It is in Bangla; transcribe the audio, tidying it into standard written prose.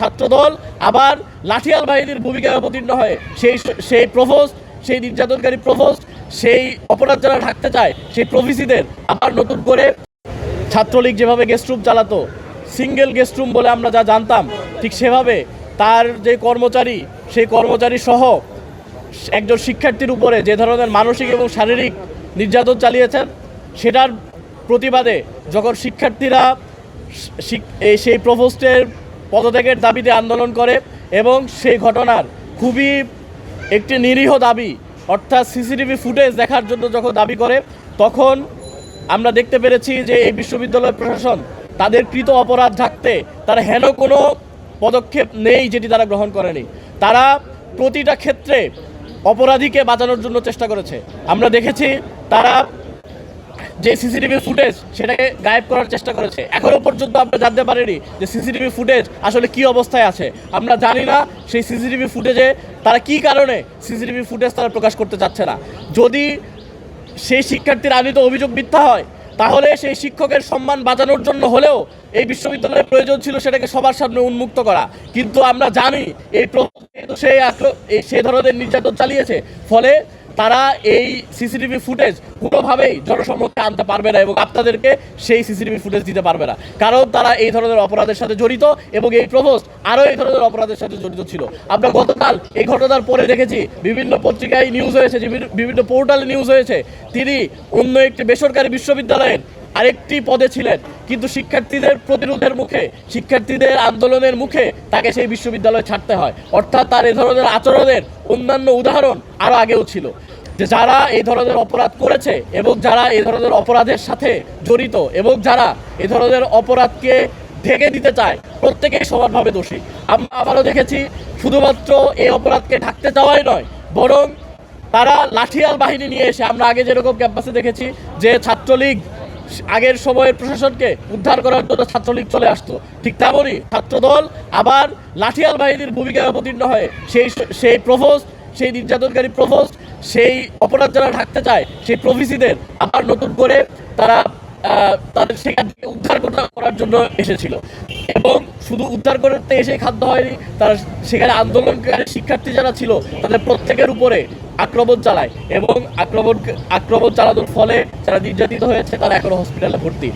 ছাত্রদল আবার লাঠিয়াল বাহিনীর ভূমিকায় অবতীর্ণ হয় সেই প্রভোস্ট, সেই নির্যাতনকারী প্রভোস্ট, সেই অপরাধ যারা ঢাকতে চায় সেই প্রভিসিদের আবার নতুন করে ছাত্রলীগ যেভাবে গেস্ট রুম চালাতো, সিঙ্গেল গেস্ট রুম বলে আমরা যা জানতাম, ঠিক সেভাবে তার যে কর্মচারী, সেই কর্মচারী সহ একজন শিক্ষার্থীর উপরে যে ধরনের মানসিক এবং শারীরিক নির্যাতন চালিয়েছেন, সেটার প্রতিবাদে যখন শিক্ষার্থীরা সেই প্রভোস্টের পদত্যাগের দাবিতে আন্দোলন করে এবং সেই ঘটনার খুবই একটি নিরীহ দাবি, অর্থাৎ সিসিটিভি ফুটেজ দেখার জন্য যখন দাবি করে, তখন আমরা দেখতে পেরেছি যে এই বিশ্ববিদ্যালয় প্রশাসন তাদের কৃত অপরাধ ঢাকতে তারা হেন কোনো পদক্ষেপ নেই যেটি তারা গ্রহণ করেনি। তারা প্রতিটা ক্ষেত্রে অপরাধীকে বাঁচানোর জন্য চেষ্টা করেছে। আমরা দেখেছি তারা যে সিসিটিভি ফুটেজ সেটাকে গায়েব করার চেষ্টা করেছে। এখনো পর্যন্ত আমরা জানতে পারিনি যে সিসিটিভি ফুটেজ আসলে কি অবস্থায় আছে। আমরা জানি না সেই সিসিটিভি ফুটেজে তারা কি কারণে সিসিটিভি ফুটেজ তারা প্রকাশ করতে চাচ্ছে না। যদি সেই শিক্ষার্থীর আনিত অভিযোগ মিথ্যা হয়, তাহলে সেই শিক্ষকের সম্মান বাঁচানোর জন্য হলেও এই বিশ্ববিদ্যালয়ের প্রয়োজন ছিল সেটাকে সবার সামনে উন্মুক্ত করা। কিন্তু আমরা জানি সেই ধরনের নির্যাতন চালিয়েছে, ফলে তারা এই সিসিটিভি ফুটেজ কোনোভাবেই জনসম্মুখে আনতে পারবে না এবং আপনাদেরকে সেই সিসিটিভি ফুটেজ দিতে পারবে না, কারণ তারা এই ধরনের অপরাধের সাথে জড়িত এবং এই প্রভোস্ট আরও এই ধরনের অপরাধের সাথে জড়িত ছিল। আমরা গতকাল এই ঘটনার পরে দেখেছি বিভিন্ন পত্রিকায় নিউজ হয়েছে, বিভিন্ন পোর্টালে নিউজ হয়েছে, তিনি অন্য একটি বেসরকারি বিশ্ববিদ্যালয়ের আরেকটি পদে ছিলেন, কিন্তু শিক্ষার্থীদের প্রতিরোধের মুখে, শিক্ষার্থীদের আন্দোলনের মুখে তাকে সেই বিশ্ববিদ্যালয় ছাড়তে হয়। অর্থাৎ তার এই ধরনের আচরণের অন্যান্য উদাহরণ আরও আগেও ছিল, যে যারা এই ধরনের অপরাধ করেছে এবং যারা এই ধরনের অপরাধের সাথে জড়িত এবং যারা এই ধরনের অপরাধকে ঢেকে দিতে চায়, প্রত্যেকেই সমানভাবে দোষী। আমরা আবারও দেখেছি শুধুমাত্র এই অপরাধকে ঢাকতে চাওয়াই নয়, বরং তারা লাঠিয়াল বাহিনী নিয়ে এসে, আমরা আগে যেরকম ক্যাম্পাসে দেখেছি যে ছাত্রলীগ আগের সময়ের প্রশাসনকে উদ্ধার করার জন্য ছাত্রলীগ চলে আসতো, ঠিক তেমনই ছাত্রদল আবার লাঠিয়াল বাহিনীর ভূমিকায় অবতীর্ণ হয় সেই প্রভোস্ট, সেই নির্যাতনকারী প্রভোস্ট, সেই অপরাধ যারা ঢাকতে চায় সেই প্রভিসিদের আবার নতুন করে তারা তাদের সেখান থেকে উদ্ধার করার জন্য এসেছিল। এবং শুধু উদ্ধার করতে এসে খাদ্য হয়নি, তারা সেখানে আন্দোলনকারী শিক্ষার্থী যারা ছিল তাদের প্রত্যেকের উপরে আক্রমণ চালায় এবং আক্রমণ চালানোর ফলে যারা নির্যাতিত হয়েছে তারা এখনো হসপিটালে ভর্তি।